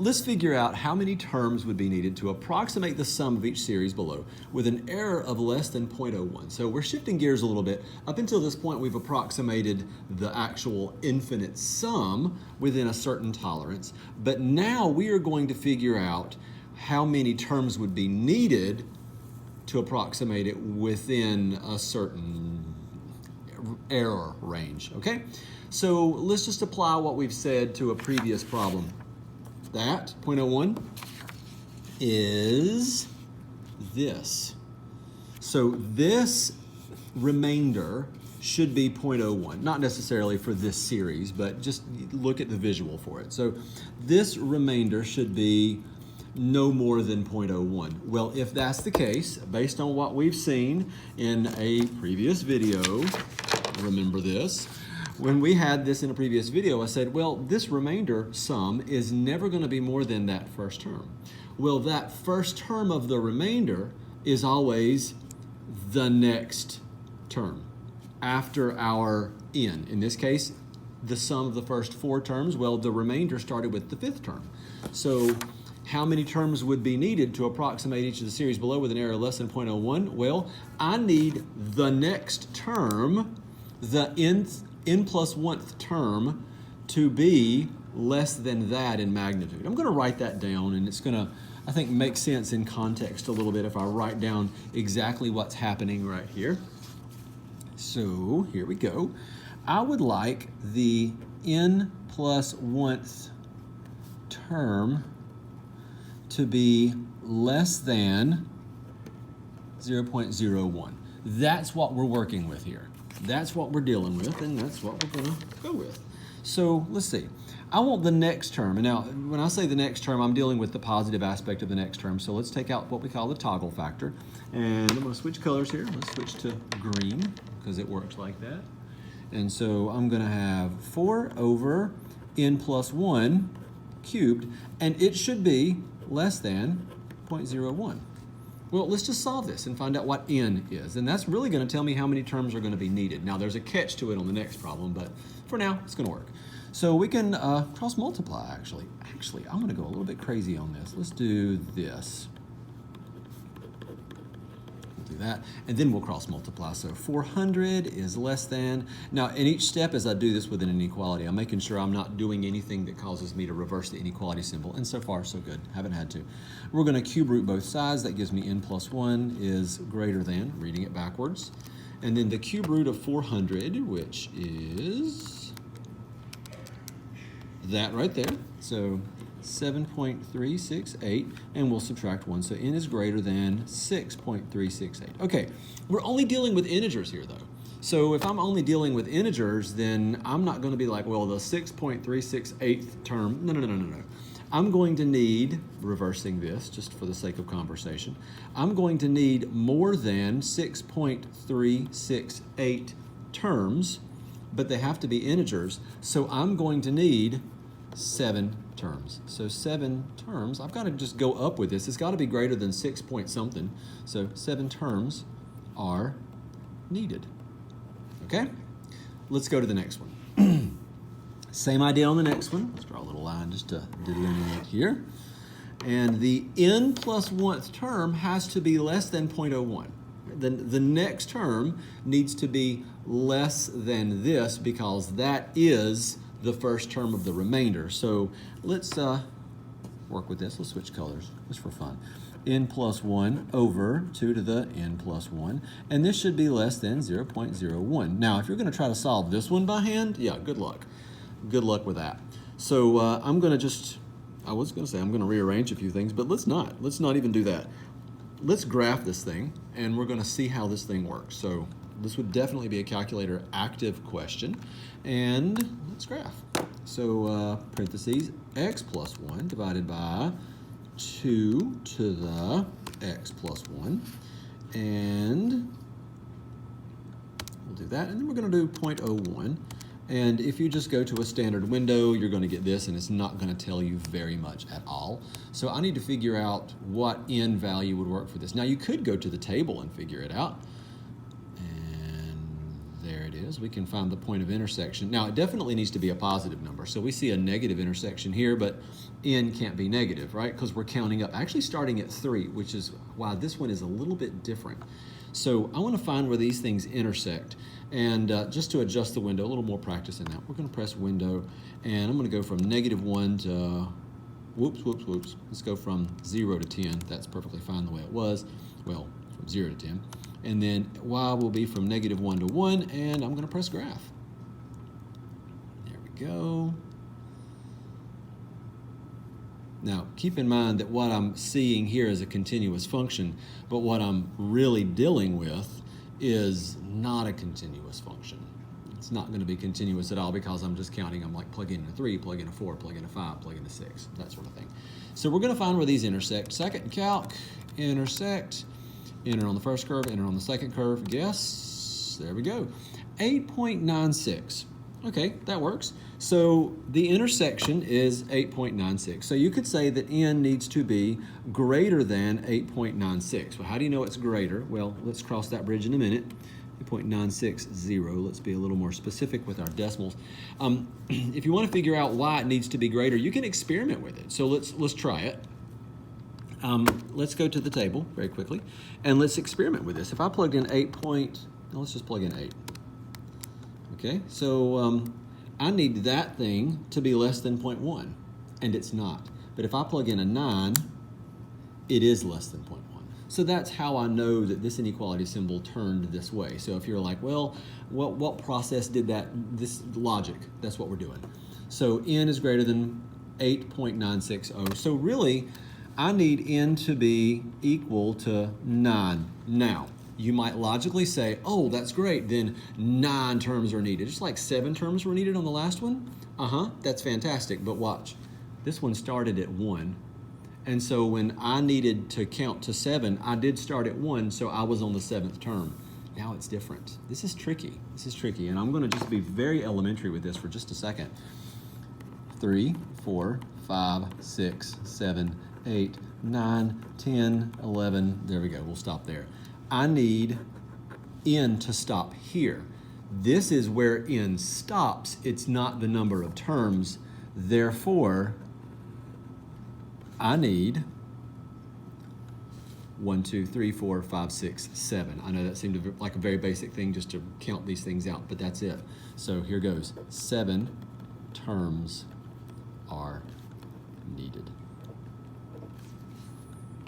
let's figure out how many terms would be needed to approximate the sum of each series below with an error of less than 0.01. So we're shifting gears a little bit. Up until this point, we've approximated the actual infinite sum within a certain tolerance. But now we are going to figure out how many terms would be needed to approximate it within a certain error range, okay? So let's just apply what we've said to a previous problem. That 0.01 is this. So this remainder should be 0.01, not necessarily for this series, but just look at the visual for it. So this remainder should be no more than 0.01. Well, if that's the case, based on what we've seen in a previous video, remember this, when we had this in a previous video, I said, well, this remainder sum is never going to be more than that first term. Well, that first term of the remainder is always the next term after our n. In this case, the sum of the first 4 terms, well, the remainder started with the 5th term. So how many terms would be needed to approximate each of the series below with an error less than 0.01? Well, I need the next term, the n plus 1th term, to be less than that in magnitude. I'm going to write that down, and it's going to, I think, make sense in context a little bit if I write down exactly what's happening right here. So here we go. I would like the n plus 1th term to be less than 0.01. That's what we're working with here. That's what we're dealing with, and that's what we're going to go with. So let's see. I want the next term. And now, when I say the next term, I'm dealing with the positive aspect of the next term. So let's take out what we call the toggle factor. And I'm going to switch colors here. Let's switch to green because it works like that. And so I'm going to have 4 over n plus 1 cubed, and it should be less than 0.01. Well, let's just solve this and find out what n is. And that's really going to tell me how many terms are going to be needed. Now, there's a catch to it on the next problem, but for now, it's going to work. So we can cross multiply, actually. Actually, I'm going to go a little bit crazy on this. Let's do this. We'll do that, and then we'll cross multiply. So 400 is less than. Now, in each step, as I do this with an inequality, I'm making sure I'm not doing anything that causes me to reverse the inequality symbol. And so far, so good. Haven't had to. We're going to cube root both sides. That gives me n plus 1 is greater than, reading it backwards. And then the cube root of 400, which is that right there. So 7.368, and we'll subtract 1. So n is greater than 6.368. Okay, we're only dealing with integers here, though. So if I'm only dealing with integers, then I'm not going to be like, well, the 6.368th term. No. I'm going to need, reversing this just for the sake of conversation, I'm going to need more than 6.368 terms, but they have to be integers. So I'm going to need 7 terms. So 7 terms, I've got to just go up with this. It's got to be greater than 6 point something. So 7 terms are needed. Okay? Let's go to the next one. Same idea on the next one. Let's draw a little line just to delineate here. And the n plus 1th term has to be less than 0.01. The next term needs to be less than this because that is the first term of the remainder. So let's work with this. Let's switch colors just for fun. N plus 1 over 2 to the n plus 1. And this should be less than 0.01. Now, if you're going to try to solve this one by hand, yeah, good luck. Good luck with that. So I'm going to just, I was going to say I'm going to rearrange a few things, but let's not. Let's not even do that. Let's graph this thing, and we're going to see how this thing works. So this would definitely be a calculator active question. And let's graph. So parentheses, x plus 1 divided by 2 to the x plus 1. And we'll do that. And then we're going to do 0.01. And if you just go to a standard window, you're going to get this, and it's not going to tell you very much at all. So I need to figure out what n value would work for this. Now, you could go to the table and figure it out. And There it is. We can find the point of intersection. Now, it definitely needs to be a positive number. So we see a negative intersection here, but n can't be negative, right? Because we're counting up, actually starting at 3, which is why this one is a little bit different. So I want to find where these things intersect. And just to adjust the window, a little more practice in that, we're going to press window, and I'm going to go from -1 to, whoops. Let's go from 0 to 10. That's perfectly fine the way it was. Well, from 0 to 10. And then y will be from -1 to 1, and I'm going to press graph. There we go. Now, keep in mind that what I'm seeing here is a continuous function, but what I'm really dealing with is not a continuous function. It's not going to be continuous at all because I'm just counting. I'm like plug in a 3, plug in a 4, plug in a 5, plug in a 6, that sort of thing. So we're going to find where these intersect. Second calc, intersect. Enter on the first curve, enter on the second curve. Guess, there we go. 8.96. Okay, that works. So the intersection is 8.96. So you could say that n needs to be greater than 8.96. Well, how do you know it's greater? Well, let's cross that bridge in a minute. 8.960. Let's be a little more specific with our decimals. If you want to figure out why it needs to be greater, you can experiment with it. So let's try it. Let's go to the table very quickly, and let's experiment with this. If I plugged in let's just plug in 8. Okay, so I need that thing to be less than 0.1, and it's not. But if I plug in a 9, it is less than 0.1. So that's how I know that this inequality symbol turned this way. So if you're like, well, what process did that, this logic, that's what we're doing. So n is greater than 8.960. So really, I need n to be equal to 9. Now, you might logically say, oh, that's great, then 9 terms are needed. Just like 7 terms were needed on the last one. That's fantastic, but watch. This one started at 1. And so when I needed to count to 7, I did start at 1, so I was on the 7th term. Now it's different. This is tricky. And I'm going to just be very elementary with this for just a second. 3, 4, 5, 6, 7, 8, 9, 10, 11. There we go. We'll stop there. I need n to stop here. This is where n stops. It's not the number of terms. Therefore, I need 1, 2, 3, 4, 5, 6, 7. I know that seemed like a very basic thing just to count these things out, but that's it. So here goes. 7 terms are needed.